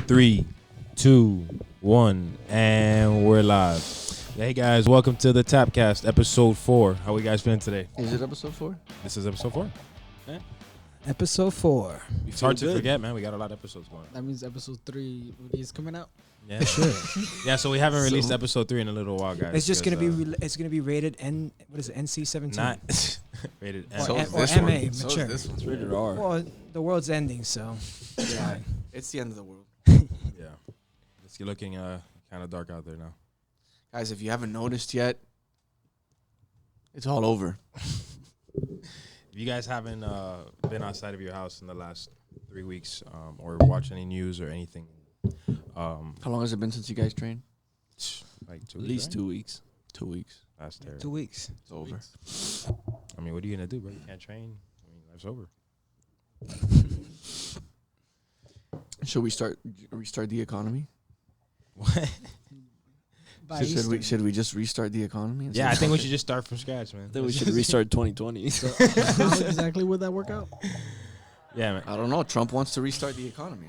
3, 2, 1, and we're live. Hey guys, welcome to the Tapcast Ep.4. How we guys feeling today? Is it episode 4? This is episode 4. Episode 4. It's hard to forget, man. We got a lot of episodes going. That means episode 3 is coming out. Yeah, sure. Yeah, so we haven't released episode 3 in a little while, guys. It's just gonna be it's gonna be rated NC-17. Not rated M. Or this MA, one. mature. So is this one's rated R. Well, the world's ending, so Yeah, it's the end of the world. Yeah, it's looking kind of dark out there now. Guys, if you haven't noticed yet, it's all over. If you guys haven't been outside of your house in the last 3 weeks or watched any news or anything, How long has it been since you guys trained? like 2 At weeks, least right? 2 weeks. 2 weeks. That's terrible. 2 weeks. It's over. I mean, what are you gonna do, bro? You can't train. I mean, life's over. Should we restart the economy? What? By Should we just restart the economy? Yeah, I think we should just start from scratch, man. Then we should restart 2020. How exactly would that work out? Yeah, man. I don't know. Trump wants to restart the economy.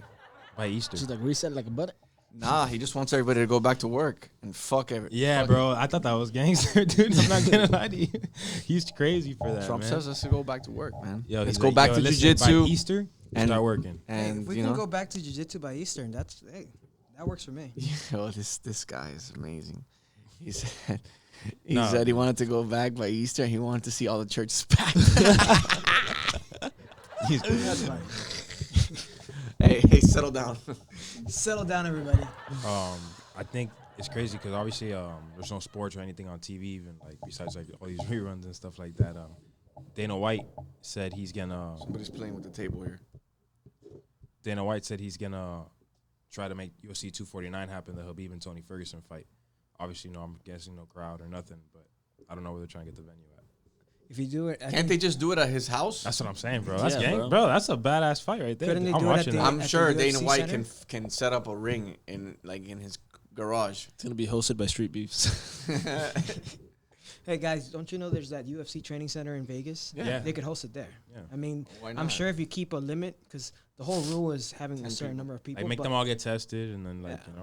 By Easter. Just like reset like a button. Nah, he just wants everybody to go back to work and fuck everything. Yeah, bro. I thought that was gangster, dude. I'm not gonna lie to you. He's crazy for that. Trump man. says us to go back to work, man. Yo, Let's he's go like, back yo, to listen, jiu-jitsu. by Easter and start working. And if we you can know, go back to jiu-jitsu by Eastern, that works for me. yo, this guy is amazing. He said No. he wanted to go back by Easter. He wanted to see all the churches packed. He's That's right. hey, settle down. Settle down, everybody. I think it's crazy because obviously there's no sports or anything on TV, even like besides like all these reruns and stuff like that. Dana White said he's gonna. Somebody's playing with the table here. Dana White said he's gonna try to make UFC 249 happen, the Habib and Tony Ferguson fight. Obviously, no, I'm guessing no crowd or nothing, but I don't know where they're trying to get the venue at. If you do it, Can't they just do it at his house? That's what I'm saying, bro. That's Yeah, gang, bro. That's a badass fight right there. Couldn't they I'm do it at watching the- that. I'm at sure the Dana UFC White center? can set up a ring in his garage. It's going to be hosted by Street Beefs. Hey guys, don't you know there's that UFC training center in Vegas? Yeah. They could host it there. Yeah. I mean, Why I'm not? sure if you keep a limit, because the whole rule is having a 10 certain people. number of people. Like make but them all get tested and then like Yeah.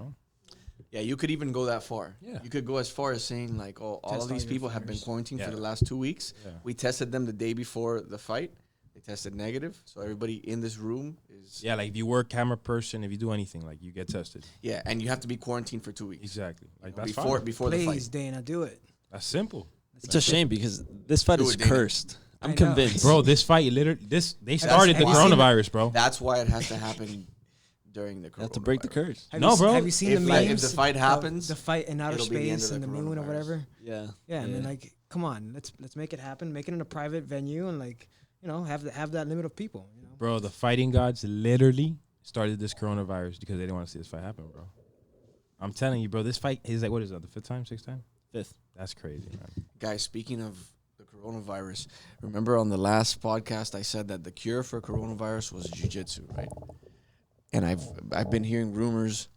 Yeah, you could even go that far. Yeah. You could go as far as saying like, oh, all Test of these all your people have been fingers. quarantined Yeah. for the last 2 weeks. Yeah. We tested them the day before the fight. They tested negative, so everybody in this room is Yeah, like if you work camera person, if you do anything, like you get tested. yeah, and you have to be quarantined for 2 weeks Exactly. Like that's before fine. before the please, fight. Dana, do it. That's simple. It's a shame because this fight Do is it, Dana. cursed. I I'm know. convinced. Bro, this fight literally they started the have you seen the- coronavirus, bro. That's why it has to happen during the. You have to break the coronavirus. curse. Have No, you, bro. Have you seen If, the like, memes? if the fight of happens, the fight in outer it'll be the end space of and the the moon or coronavirus. whatever. Yeah. Yeah, and then like, come on, let's make it happen. Make it in a private venue and like, have that limit of people. Bro, the fighting gods literally started this coronavirus because they didn't want to see this fight happen, bro. I'm telling you, bro, this fight is like, what is that, the 5th time, 6th time? 5th. That's crazy, man. Guys, speaking of the coronavirus, remember on the last podcast I said that the cure for coronavirus was jiu-jitsu, right? And I've been hearing rumors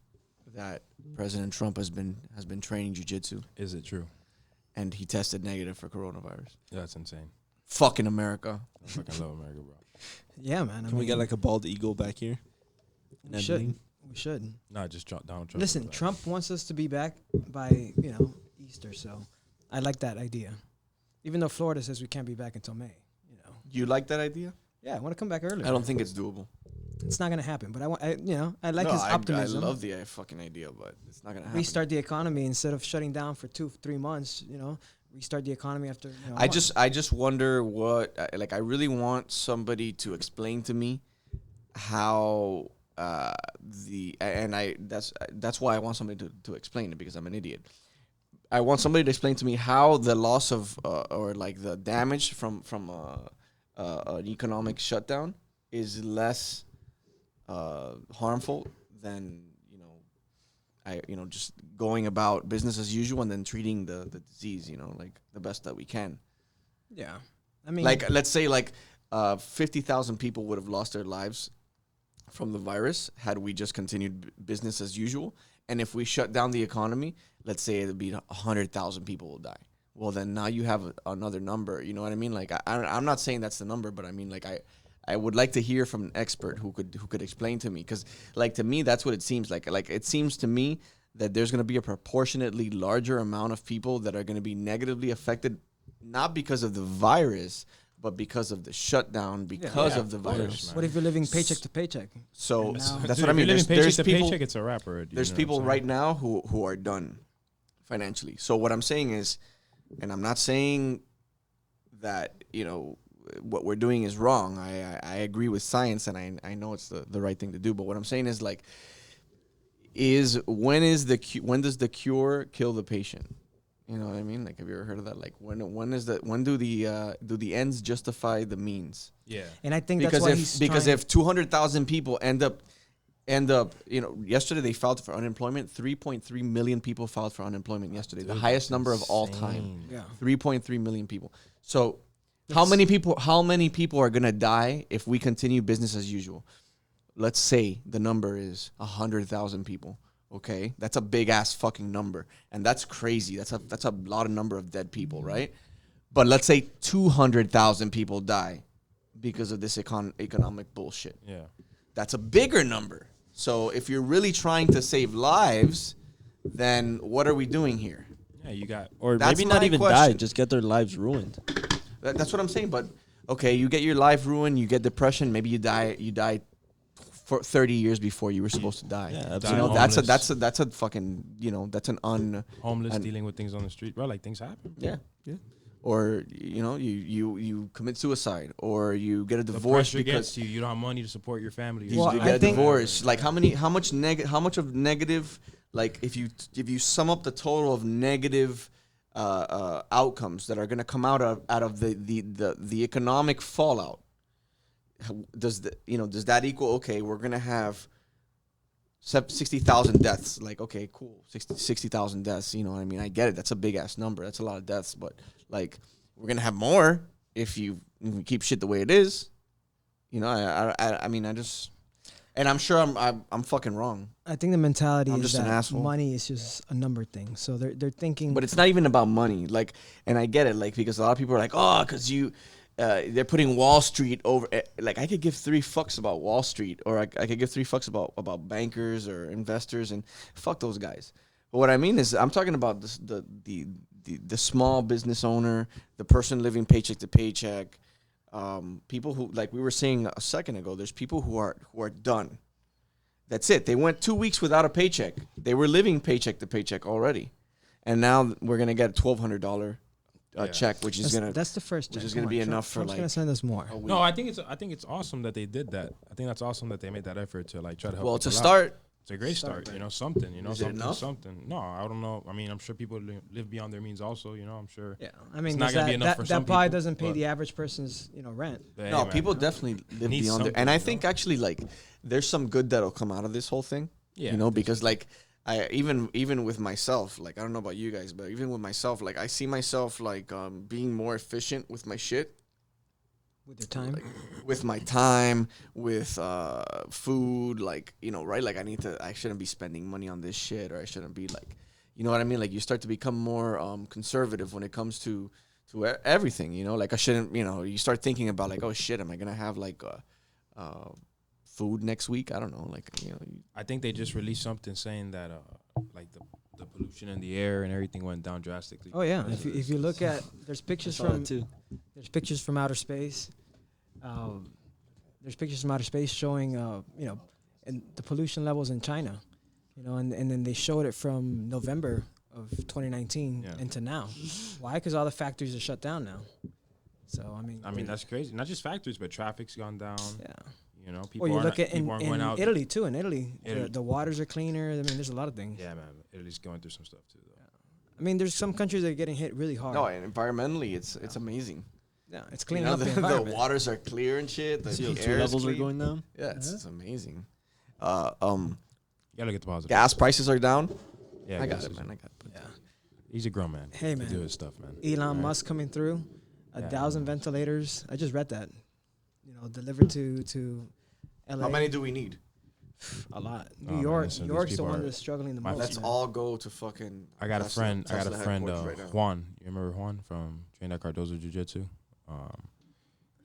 that President Trump has been training jiu-jitsu Is it true? and he tested negative for coronavirus. Yeah, that's insane. Fucking America. I fucking love America, bro. Yeah, man. I Can we mean, get like a bald eagle back here? we should. We should. No, just Donald Trump. Listen, was like- Trump wants us to be back by Easter, so I like that idea. Even though Florida says we can't be back until May, You like that idea? Yeah, I want to come back early. I don't think it's doable. It's not gonna happen, but I like No, his optimism. I love the fucking idea, but it's not gonna happen. Restart the economy instead of shutting down for 2-3 months. Restart the economy after. A I month. just wonder what I really want somebody to explain to me how that's why I want somebody to explain it, because I'm an idiot. I want somebody to explain to me how the loss of or like the damage from an economic shutdown is less harmful than just going about business as usual and then treating the disease like the best that we can. Yeah, I mean, Like let's say 50,000 people would have lost their lives from the virus had we just continued business as usual. And if we shut down the economy, let's say it'd be 100,000 people will die. Well, then now you have another number. You know what I mean? Like I'm not saying that's the number, but I mean like I would like to hear from an expert who could explain to me, because like to me that's what it seems like. Like it seems to me that there's going to be a proportionately larger amount of people that are going to be negatively affected, not because of the virus, but because of the shutdown, because of the virus. What if you're living paycheck to paycheck? So And now- that's Dude, what I mean. If you're living paycheck There's to people. paycheck, it's a wrap already. There's people right now who are done financially. So what I'm saying is, and I'm not saying that, you know, what we're doing is wrong. I agree with science, and I know it's the right thing to do. But what I'm saying is, like, when does the cure kill the patient? You know what I mean? Like, have you ever heard of that? Like, when do the ends justify the means? Yeah. And I think Because that's why if 200,000 people end up, you know, yesterday they filed for unemployment. 3.3 million people filed for unemployment yesterday, the highest number of all time. Yeah. 3.3 million people. So, how many people are gonna die if we continue business as usual? Let's say the number is 100,000 people. Okay, that's a big ass fucking number, and that's crazy. That's a lot of number of dead people, right? But let's say 200,000 people die because of this economic bullshit. Yeah. That's a bigger number. So if you're really trying to save lives, then what are we doing here? Yeah, you got. Or That's maybe not my even die, question. just get their lives ruined. That's what I'm saying. But okay, you get your life ruined, you get depression, maybe you die for 30 years before you were supposed to die. Yeah, You absolutely. know, Homeless. that's a fucking, you know, that's an Homeless, and- dealing with things on the street, bro. Like things happen. yeah. Or you know, you commit suicide, or you get a The divorce pressure because gets you. You don't have money to support your family. you, Well, you I get a think- divorce. Like how much of negative, like if you sum up the total of negative outcomes that are going to come out of the economic fallout, does that equal, okay, we're going to have 60,000 deaths? Like, okay, cool, 60,000 deaths, you know what I mean? I get it, that's a big ass number, that's a lot of deaths, but like we're going to have more if you keep shit the way it is. You know, I mean, I just, and I'm sure I'm fucking wrong. I think the mentality I'm is just an that asshole. money is just a number thing. So they're thinking. But it's not even about money. Like, and I get it, like, because a lot of people are like, oh, because they're putting Wall Street over. Like, I could give 3 fucks about Wall Street, or I could give 3 fucks about bankers or investors, and fuck those guys. But what I mean is, I'm talking about the small business owner, the person living paycheck to paycheck, people who, like we were saying a second ago, there's people who are done. That's it. They went 2 weeks without a paycheck. They were living paycheck to paycheck already, and now we're gonna get a $1,200 check, which is that's the first. which check. is Come gonna on, be Trump- enough for Trump's like gonna send us more. a week. No, I think it's awesome that they did that. I think that's awesome that they made that effort to like try to help. Well, to people out. start, It's a great start. You know, something. You know, Is it something. enough? Something. No, I don't know. I mean, I'm sure people live beyond their means. Also, you know, I'm sure. Yeah, I mean, It's not does gonna be that, enough for that some probably people, doesn't pay but- the average person's rent. But hey, no, man, people definitely live Need beyond their, something, and I you think know? actually like there's some good that'll come out of this whole thing. Yeah, You know, there's- because like I even with myself, like I don't know about you guys, but even with myself, like I see myself like being more efficient with my shit. With your time. Like, with my time, with food, like, you know, right? Like I shouldn't be spending money on this shit, or I shouldn't be like, you know what I mean? Like you start to become more conservative when it comes to everything, you know? Like I shouldn't, you know, you start thinking about like, oh shit, am I gonna have like food next week? I don't know, like, you know. I think they just released something saying that like the pollution in the air and everything went down drastically. Oh yeah, if you look at there's I pictures saw that from too. there's pictures from outer space. There's pictures from outer space showing you know, and the pollution levels in China, you know, and then they showed it from November of 2019 Yeah. into now. Why? Because all the factories are shut down now. So I mean, that's crazy. Not just factories, but traffic's gone down. yeah. You know, people Or you aren't, look at people aren't going in out. Italy too. In Italy, Italy. the waters are cleaner. I mean, there's a lot of things. Yeah, man. Italy's going through some stuff too, though. I mean, there's some countries that are getting hit really hard. No, and environmentally, it's amazing. Yeah, it's You cleaning know, up the the environment. waters are clear and shit. The CO2 air is levels are clean. going down. Yeah, it's amazing. You gotta look at the positive. Gas prices are down. Yeah, I got gas it, is- man. I got it. Yeah. He's a grown man. Hey, He man. do his stuff, man. Elon Alright. Musk coming through, Yeah, 1,000 Elon Musk. ventilators. I just read that. You know, delivered to LA. How many do we need? A lot. Oh, New man, York. listen, New these York's the people one are- that's struggling the my most. Let's man. all go to fucking. I got a Tesla- friend. Tesla headquarters right now. Juan. You remember Juan from Train at Cardozo Jiu Jitsu?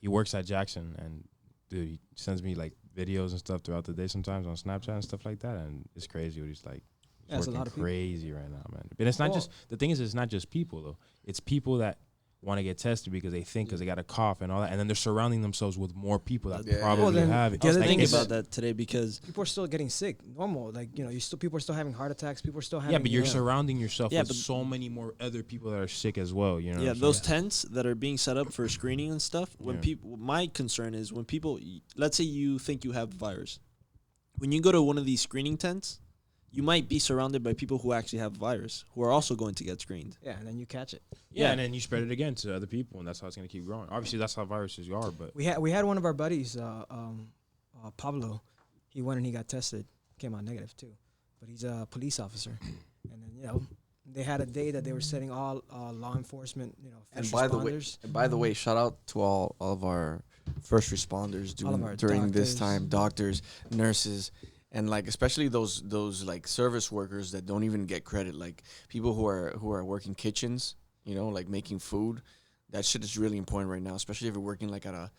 He works at Jackson, and dude, he sends me like videos and stuff throughout the day sometimes on Snapchat and stuff like that, and it's crazy what he's like. Yeah, it's a Working lot of people. crazy right now, man. But it's not just the thing is, it's not just people though. It's people that want to get tested because they think because they got a cough and all that, and then they're surrounding themselves with more people that Yeah. probably Well, then have it. the I was other thing thinking is about that today because People are still getting sick. Normal, like you still people are still having heart attacks. People are still having. Yeah, but you're you know, surrounding yourself Yeah, with but- so many more other people that are sick as well. You know. what yeah, I'm those saying? tents that are being set up for screening and stuff. When Yeah. people, my concern is when people, let's say you think you have the virus, when you go to one of these screening tents, you might be surrounded by people who actually have the virus, who are also going to get screened. Yeah, and then you catch it. Yeah, Yeah. and then you spread it again to other people, and that's how it's gonna keep growing. Obviously, that's how viruses are. But We had one of our buddies, Pablo. He went and he got tested. Came out negative too, but he's a police officer. And then they had a day that they were setting all law enforcement, And first by the way, responders. shout out to all of our first responders All of our during this doctors. time, doctors, nurses, and like especially those like service workers that don't even get credit, like people who are working kitchens, like making food. That shit is really important right now, especially if you're working like at a,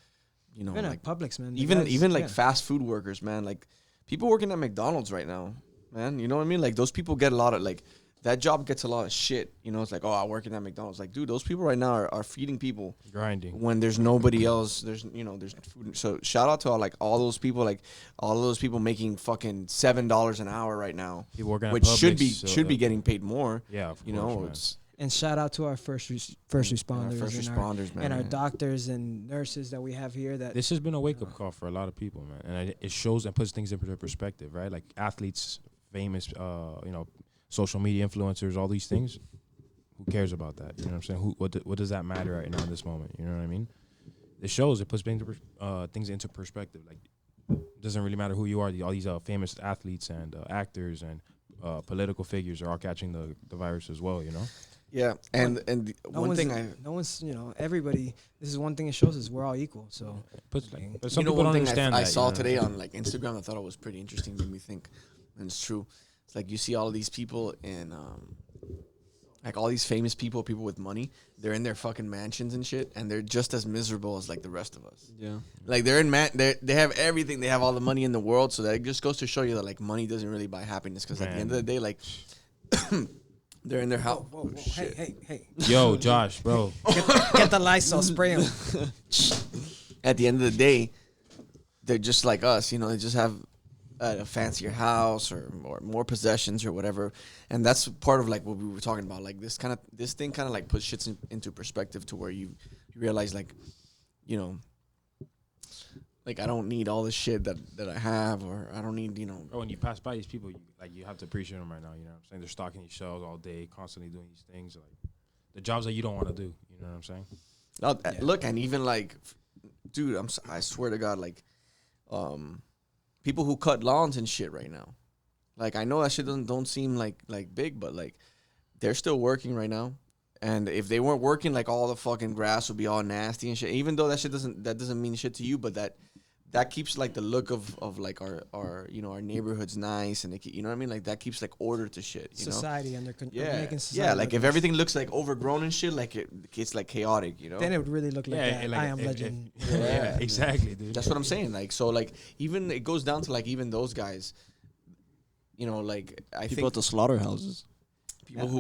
Even like at Publix, man. The even guys- like yeah. fast food workers, man. Like people working at McDonald's right now, man. You know what I mean? Like those people get a lot of like that job gets a lot of shit. It's like, oh, I work at McDonald's. Like, dude, those people right now are feeding people grinding. when there's nobody else. There's food. So shout out to all those people making fucking $7 an hour right now, People working at which should Publix, be getting paid more. Yeah, of You course, know, man. it's And shout out to our first and responders, our first responders, man. and our yeah. doctors and nurses that we have here. That This has been a wake up call for a lot of people, man, and it shows and puts things into perspective, right? Like athletes, famous, social media influencers, all these things. Who cares about that? You know what I'm saying? What does that matter right now in this moment? You know what I mean? It shows. It puts things into perspective. Like, it doesn't really matter who you are. All these famous athletes and actors and political figures are all catching the virus as well. You know? Yeah, and everybody. This is one thing it shows is we're all equal. So But But some people don't one thing understand I that. saw you know? today on like Instagram, I thought it was pretty interesting. Made me think, and it's true. It's like you see all these people in, like all these famous people with money. They're in their fucking mansions and shit, and they're just as miserable as like the rest of us. Yeah. Like they're in they have everything. They have all the money in the world. So that just goes to show you that like money doesn't really buy happiness. Because at the end of the day, like they're in their house. whoa, hey, Yo, Josh, bro. get the Lysol spray 'em. At the end of the day, they're just like us. They just have a fancier house or more possessions or whatever, and that's part of like what we were talking about. Like this thing kind of like puts shit into perspective to where you realize like, like I don't need all this shit that I have, or I don't need Bro, when you pass by these people, you have to appreciate them right now. You know what I'm saying? They're stocking these shelves all day, constantly doing these things. Like the jobs that you don't want to do. You know what I'm saying? Look, and even like, dude, I swear to God, like, people who cut lawns and shit right now. Like I know that shit don't seem like big, but like they're still working right now. And if they weren't working, like all the fucking grass would be all nasty and shit. Even though that shit doesn't mean shit to you, but that keeps like the look of like our our neighborhoods nice, and you know what I mean. Like that keeps like order to shit. You Society under control. know? Making society Yeah. Like look if nice. everything looks like overgrown and shit, like it's like chaotic. Then it would really look like that. like I Am Legend. Yeah, exactly, dude. That's what I'm saying. Like so, like even it goes down to like even those guys. Like I People at think the slaughterhouses.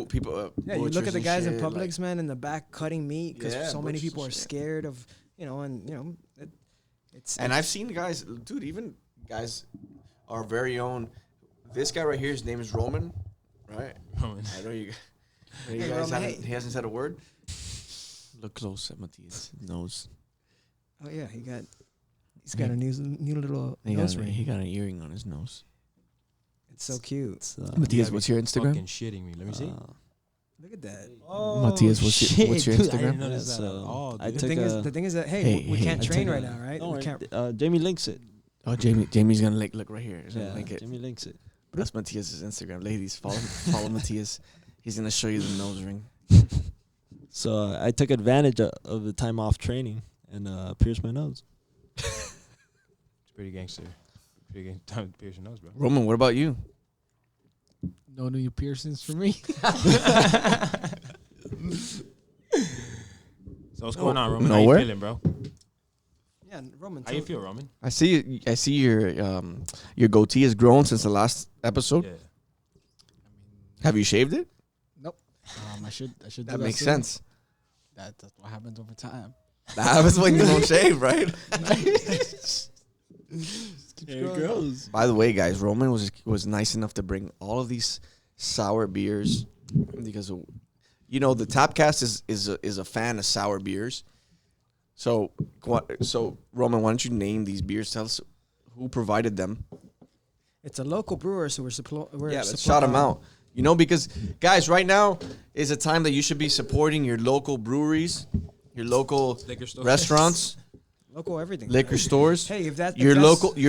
people. Yeah, you look butchers at the and guys in shit, Publix, man, in the back cutting meat because Yeah, so many butchers people and are shit. scared of, it's. And I've seen guys, dude. Even guys, our very own. This guy right here, his name is Roman, right? Roman. I know you. Hey, guys Roman, haven't, hey. he hasn't said a word. Look close at Matthias' nose. Oh yeah, he's got a new little He nose got, ring. he got an earring on his nose. It's so cute. It's, Matthias, gotta what's be your Instagram? Fucking shitting me. Let me see. Look at that. Matthias, what's your dude, I didn't Instagram? notice Yes, that at all, I dude. took The thing is that Hey, we hey, can't I train took right a- now, right? Don't We worry, can't. Jamie links it. Oh, Jamie's gonna look right here. He's gonna Yeah, link it. Jamie links it. That's Matthias' Instagram. Ladies, follow Matthias. He's gonna show you the nose ring. So I took advantage of the time off training and pierced my nose. It's pretty gangster. Pretty gangster. Time to pierce your nose, bro. Roman, what about you? No new piercings for me. So what's going on, Roman? How nowhere? you feeling, bro? Yeah, Roman. How you feel, Roman? I see your goatee has grown since the last episode. Yeah. Have you shaved it? Nope. I should do That makes soon. sense. That's what happens over time. That happens when you don't shave, right? There it goes. By the way, guys, Roman was nice enough to bring all of these sour beers because the Tapcast is a fan of sour beers. So Roman, why don't you name these beers? Tell us who provided them. It's a local brewer, so Let's shout them out. Because guys, right now is a time that you should be supporting your local breweries, your local Liquor stores. restaurants, Local everything. liquor stores. Hey, if that's your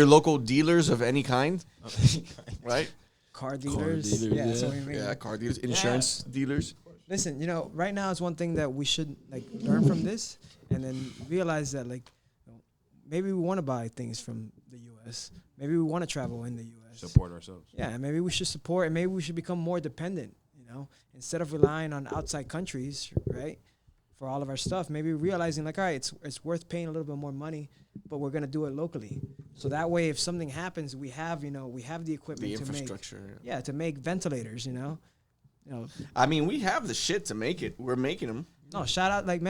local dealers of any kind, right? car dealers. dealers, Yeah, yeah. that's what we mean. Yeah, car dealers, insurance dealers. Listen, right now is one thing that we should learn from this, and then realize that maybe we want to buy things from the U.S. Maybe we want to travel in the U.S. Support ourselves. Yeah, and maybe we should support, and maybe we should become more dependent. Instead of relying on outside countries, right, for all of our stuff. Maybe realizing all right, it's worth paying a little bit more money, but we're gonna do it locally. So that way, if something happens, we have the equipment, The to infrastructure. make, to make ventilators. I mean, we have the shit to make it. We're making them. No, shout out like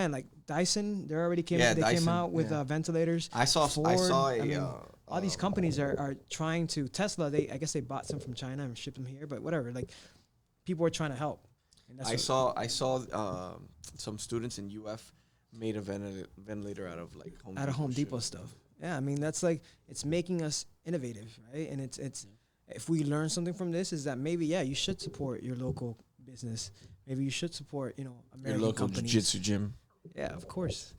Dyson. They already came. Yeah, They Dyson, came out with yeah. Ventilators. I saw all these companies are trying to. Tesla, I guess they bought some from China and shipped them here, but whatever. People are trying to help. And that's I saw some students in UF made a ventilator out of Home Depot stuff. Yeah, I mean that's it's making us innovative, right? And it's if we learn something from this is that maybe you should support your local business. Maybe you should support American your local companies. jiu-jitsu gym. Yeah, of course.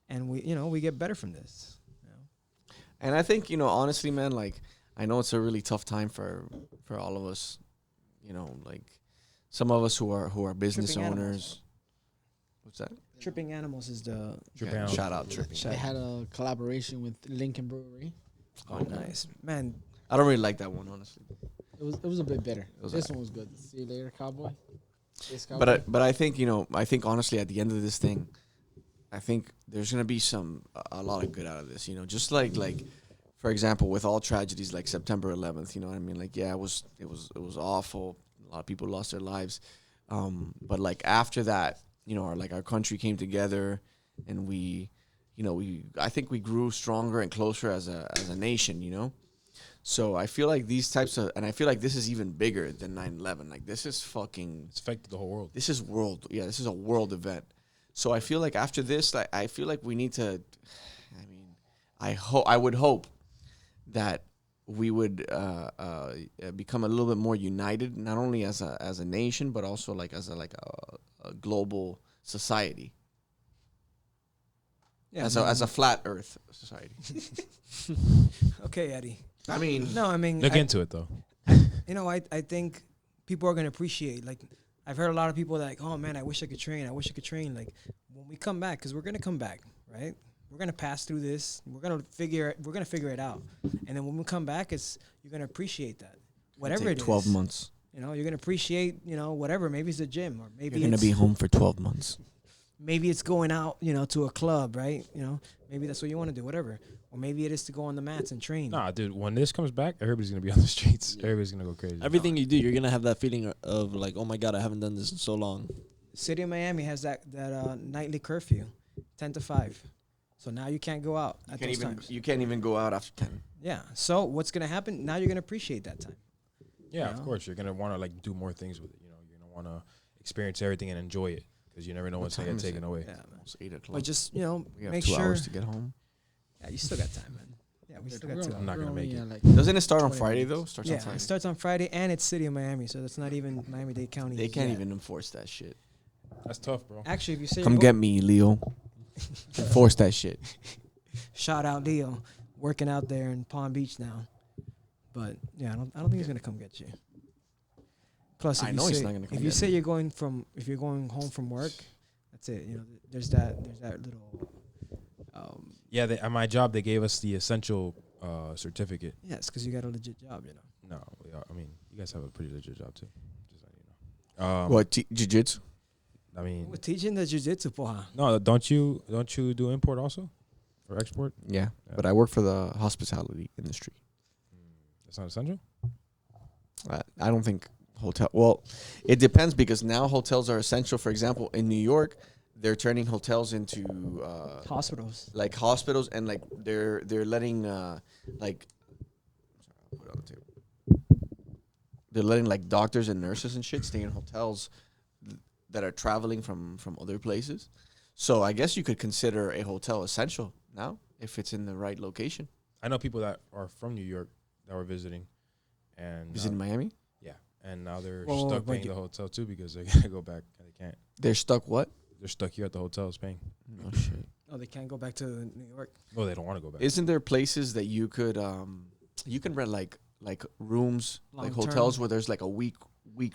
And we get better from this. And I think honestly, man, I know it's a really tough time for all of us. Some of us who are business Tripping owners. animals. What's that? Tripping Animals is the Tripping Yeah, Animals. shout out Tripping. They had a collaboration with Lincoln Brewery. oh nice man. I don't really like that one, honestly. It was a bit better. was This alright. one was good. See you later, cowboy. This cowboy. But I think I think honestly at the end of this thing, I think there's gonna be a lot of good out of this. Just like for example, with all tragedies like September 11th, you know what I mean? It was awful. A lot of people lost their lives. But after that, our country came together, and I think we grew stronger and closer as a nation. So I feel like these types of, and I feel like this is even bigger than 9/11. This is fucking. It's affected the whole world. This is world. Yeah, this is a world event. So I feel like after this, I feel like we need to. I mean, I would hope that we would become a little bit more united, not only as a nation, but also as a global society. Yeah, As a flat Earth society. okay, Eddie. I mean, No, I mean Look into it though. I think people are gonna appreciate. I've heard a lot of people oh man, I wish I could train. When we come back, because we're gonna come back, right? We're gonna pass through this. We're gonna figure it out, and then when we come back, you're gonna appreciate that. Whatever it is. 12 months. You're gonna appreciate whatever. Maybe it's a gym, or maybe You're gonna be home for 12 months. maybe it's going out, to a club, right? Maybe that's what you want to do, whatever. Or maybe it is to go on the mats and train. Nah, dude. When this comes back, everybody's gonna be on the streets. Everybody's gonna go crazy. Everything you do, you're gonna have that feeling of oh my god, I haven't done this in so long. The city of Miami has that nightly curfew, 10 to 5. So now you can't go out at those times. You can't even go out after 10. Yeah. So what's gonna happen? Now you're gonna appreciate that time. Yeah, of course. You're gonna want to do more things with it. You're gonna want to experience everything and enjoy it because you never know what's gonna time get is taken it? away. Yeah. Man. Almost 8 o'clock. But just we have make 2 sure. hours to get home. Yeah, you still got time, man. Yeah, we still got 2 I'm not hours. gonna make it. Doesn't it start on 20 Friday minutes. though? Starts on Yeah, Friday. it starts on Friday, and it's city of Miami, so that's not even Miami-Dade County. They can't yet. even enforce that shit. That's tough, bro. Actually, if you say Come get me, Leo. Enforce that shit. shout out Leo, working out there in Palm Beach now. But yeah, I don't think he's gonna come get you. Plus, if I you know say, he's not gonna come if you get say me. if you're going home from work, that's it. There's that little. Yeah, at my job they gave us the essential certificate. Yes, because you got a legit job, No, I mean you guys have a pretty legit job too. Just letting you know. What, jiu-jitsu? I mean, We're teaching the jiu-jitsu, poha. no, don't you do import also? For export? Yeah, Yeah. but I work for the hospitality industry. That's not essential? I don't think hotel. Well, it depends because now hotels are essential. For example, in New York, they're turning hotels into Hospitals. like hospitals, and like they're letting like I'll put it on the table. They're letting like doctors and nurses and shit stay in hotels that are traveling from other places. So I guess you could consider a hotel essential now if it's in the right location. I know people that are from New York that were visiting. And Is it in Miami? Yeah. And now they're Whoa, stuck wait, paying the hotel too because they gotta go back and they can't. They're stuck what? They're stuck here at the hotels paying. Oh shit. Oh, they can't go back to New York. Oh, they don't want to go back. Isn't there places that you could rent like rooms, Long like hotels term. where there's like a week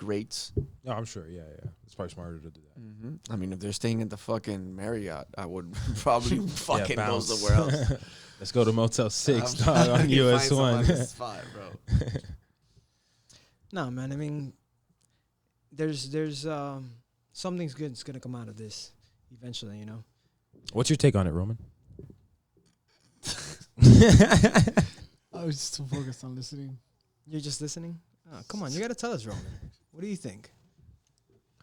rates? No, I'm sure. Yeah. It's probably smarter to do that. I mean, if they're staying at the fucking Marriott, I would probably fucking go bounce. somewhere else. Let's go to Motel 6 I'm dog, trying on to US find 1. some spot, bro. No, man. I mean, there's something's good that's gonna come out of this eventually. You know. What's your take on it, Roman? I was just too focused on listening. You're just listening. Oh, come on, you gotta tell us, Roman. What do you think?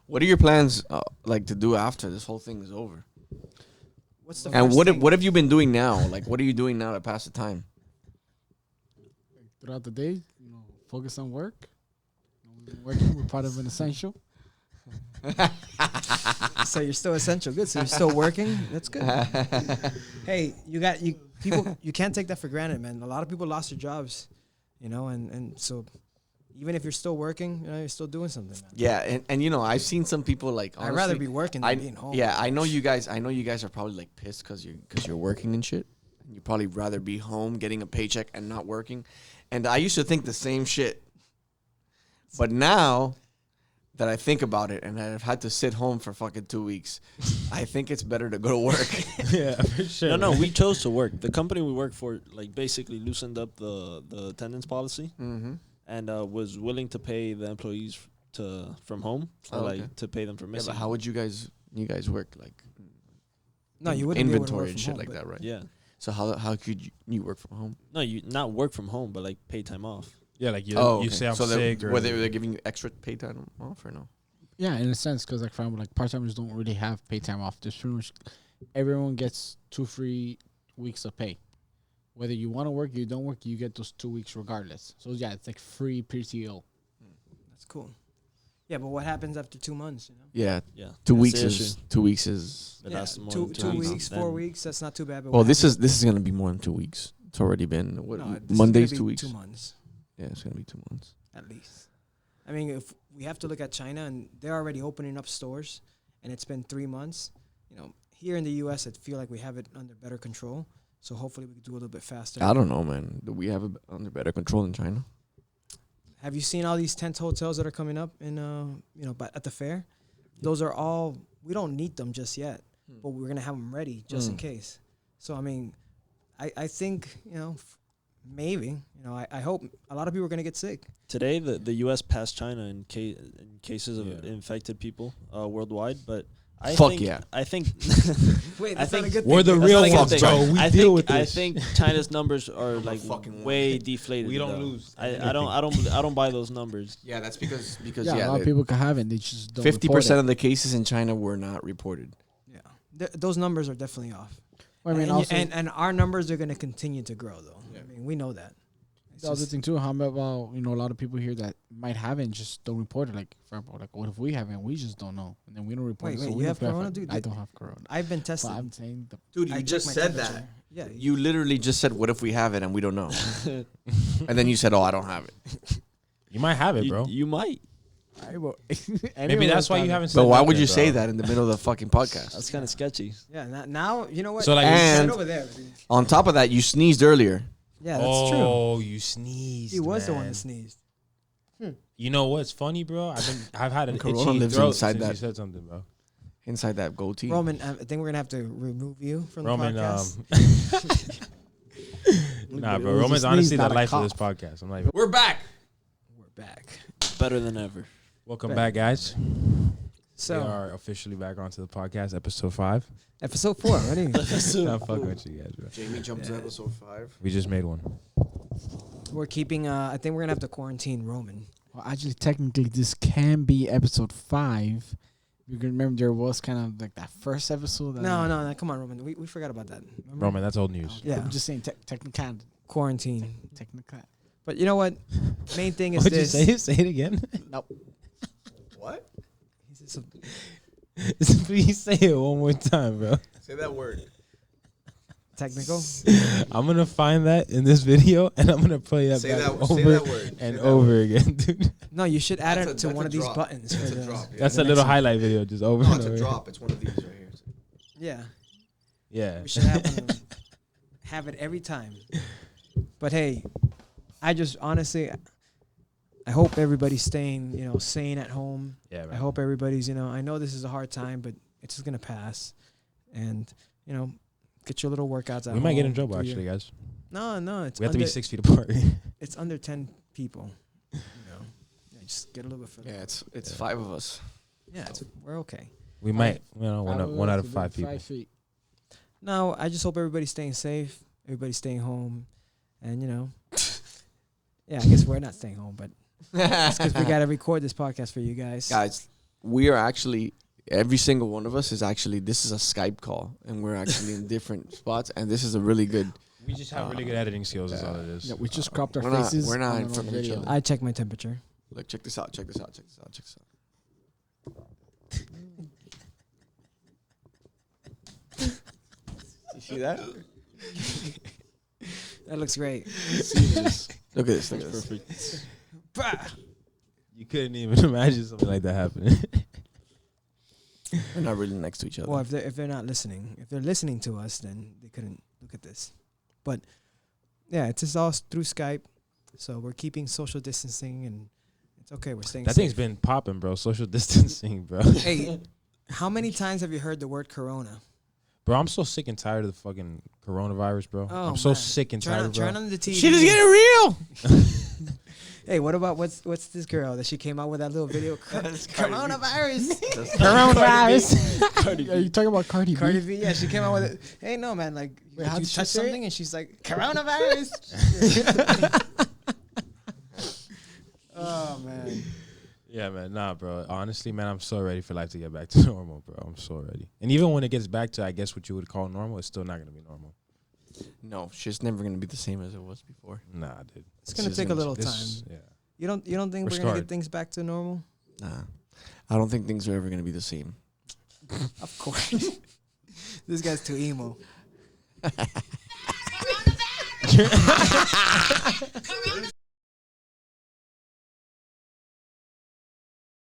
What are your plans like to do after this whole thing is over? What's the And first what thing? what have you been doing now? Like, what are you doing now to pass the time? Throughout the day, focus on work. We've been working. We're part of an essential. So you're still essential. Good. So you're still working. That's good. Hey, people. You can't take that for granted, man. A lot of people lost their jobs, and so even if you're still working, you're still doing something, man. Yeah, and I've seen some people like. Honestly, I'd rather be working than being home. Yeah, I know you guys are probably like pissed because you're working and shit. You probably rather be home getting a paycheck and not working. And I used to think the same shit, but now that I think about it and I've had to sit home for fucking 2 weeks, I think it's better to go to work. Yeah, for sure. No, we chose to work. The company we work for, like, basically loosened up the attendance policy and was willing to pay the employees from home or to pay them for Yeah, missing. but how would you guys work like? No, you wouldn't be able to inventory work and from shit home, like but that, right? Yeah. So how could you work from home? No, you not work from home, but like pay time off. Yeah, like you okay. say I'm so sick or they're giving you extra pay time off or no? Yeah, in a sense, because like for example, like part-timers don't really have paid time off. There's pretty much everyone gets 2 free weeks of pay. Whether you want to work or you don't work, you get those 2 weeks regardless. So yeah, it's like free PTO. That's cool. Yeah, but what happens after 2 months? Yeah, Yeah. 2 That's weeks the is issue. 2 weeks is. It Yeah, lasts more two than 2 weeks. weeks, 4 Then- weeks. That's not too bad. But Well, what this happens- is gonna be more than 2 weeks. It's already been no, this is Monday's gonna 2 be weeks. 2 months Yeah, it's gonna be 2 months. at least. I mean, if we have to look at China, and they're already opening up stores, and it's been 3 months. Here in the U.S., I feel like we have it under better control. So hopefully we can do a little bit faster. I don't know, man. Do we have it under better control in China? Have you seen all these tent hotels that are coming up in at the fair? Those are all, we don't need them just yet, but we're gonna have them ready just in case. So I mean, I think maybe I hope a lot of people are gonna get sick. Today, the U.S. passed China in cases of infected people worldwide, but I Fuck think, yeah. I think Wait, I that's not a think good thing. we're the That's real not a good ones, thing. bro. We I deal think, with I this. think China's numbers are like fucking way deflated. We don't though. lose I don't buy those numbers. Yeah, that's because Yeah, a lot of people can have it. They just don't. 50% of the cases in China were not reported. Yeah, those numbers are definitely off. Well, I mean, and, also and our numbers are gonna continue to grow though. Yeah. I mean, we know that. It's the other just- thing too, how about a lot of people here that might have it and just don't report it. Like for example, like what if we have it and we just don't know and then we don't report Wait, it. So wait, we you don't have feel corona, affected. dude? I don't have corona. I've been But tested. I'm saying Dude, I you check just my said temperature. that. Yeah, You literally just said, "What if we have it and we don't know?" And then you said, "Oh, I don't have it." You might have it, bro. You might. Maybe that's why you haven't said But why nothing, would you bro. say that in the middle of the fucking podcast? That's kind of sketchy. Yeah, now you know what? So, like, And- right over there. Dude. On top of that, you sneezed earlier. Yeah, that's true. Oh, you sneezed. He was the one man. that sneezed. You know what's funny, bro? I've had an Corona itchy lives throat inside since that. you said something, bro. Inside that goatee. Roman, I think we're gonna have to remove you from Roman, the podcast. nah, bro. It was a Roman's sneeze, honestly the not a life of this cough. podcast. I'm not even. We're back. We're back. Better than ever. Welcome back, guys. So We are officially back onto the podcast, episode 5. episode 4. Ready? I'm fucking with you guys, bro. Jamie jumped to episode 5. We just made one. We're keeping. I think we're gonna have to quarantine Roman. Well, actually, technically, this can be episode 5. You can remember there was kind of like that first episode. That No. Come on, Roman. We forgot about that. Remember? Roman, that's old news. Yeah. I'm just saying technical. Quarantine. Technical. But you know what? Main thing is What'd this. you say? Say it again. Nope. What? He said some Please say it one more time, bro. Say that word. technical. I'm gonna find that in this video and I'm gonna play that Say back that- over say that word. and Say that over word. again, dude. No, you should add That's it a- to that's one a of these drop. buttons. That's for a the- drop. Yeah. That's the a little next one. highlight video just over No, and it's a over. drop. It's one of these right here. Yeah. Yeah. We should have one of them. Have it every time. But hey, I just honestly, I hope everybody's staying, sane at home. Yeah, I man. hope everybody's, I know this is a hard time, but it's just gonna pass. And, get your little workouts out. We might get in trouble actually, guys. No, it's We have to be under, 6 feet apart. it's under 10 people. Yeah, just get a little bit further. Yeah, it's 5 of us. Yeah, we're okay. We might, one out of 5 people. 5 feet. No, I just hope everybody's staying safe. Everybody's staying home, and yeah, I guess we're not staying home, but because we got to record this podcast for you guys. Guys, we are actually, every single one of us is actually, this is a Skype call, and we're actually in different spots, and this is a really good. We just have really good editing skills. Is all it is. Yeah, we just cropped our We're not- faces. we're not on in our front of each video. other. I check my temperature. Look, check this out. Check this out. Check this out. Check this out. You see that? That looks great. Look at this. Look at this. Perfect. Bah! You couldn't even imagine something like that happening. We're not really next to each other. Well, if they're not listening, if they're listening to us, then they couldn't look at this. But yeah, it's just all through Skype, so we're keeping social distancing, and it's okay. We're staying. That safe. thing's been popping, bro. Social distancing, bro. Hey, how many times have you heard the word Corona? Bro, I'm so sick and tired of the fucking coronavirus, bro. Oh, I'm so man. sick and tired, bro. Turn on the TV. Shit is getting real. Hey, what about what's this girl that she came out with that little video? Coronavirus. Are you talking about Cardi B? Cardi B, yeah, she came out with it. Hey, no, man, like, Wait, did how you did she touch say it? something? And she's like, coronavirus. Oh, man. Yeah, man. Nah, bro. Honestly, man, I'm so ready for life to get back to normal, bro. I'm so ready. And even when it gets back to, I guess, what you would call normal, it's still not going to be normal. No, shit's never gonna be the same as it was before. Nah, dude. It's going to This take a is- little time. Yeah. You don't think We're we're going to scarred. get things back to normal? Nah, I don't think things are ever gonna be the same. Of course. This guy's too emo.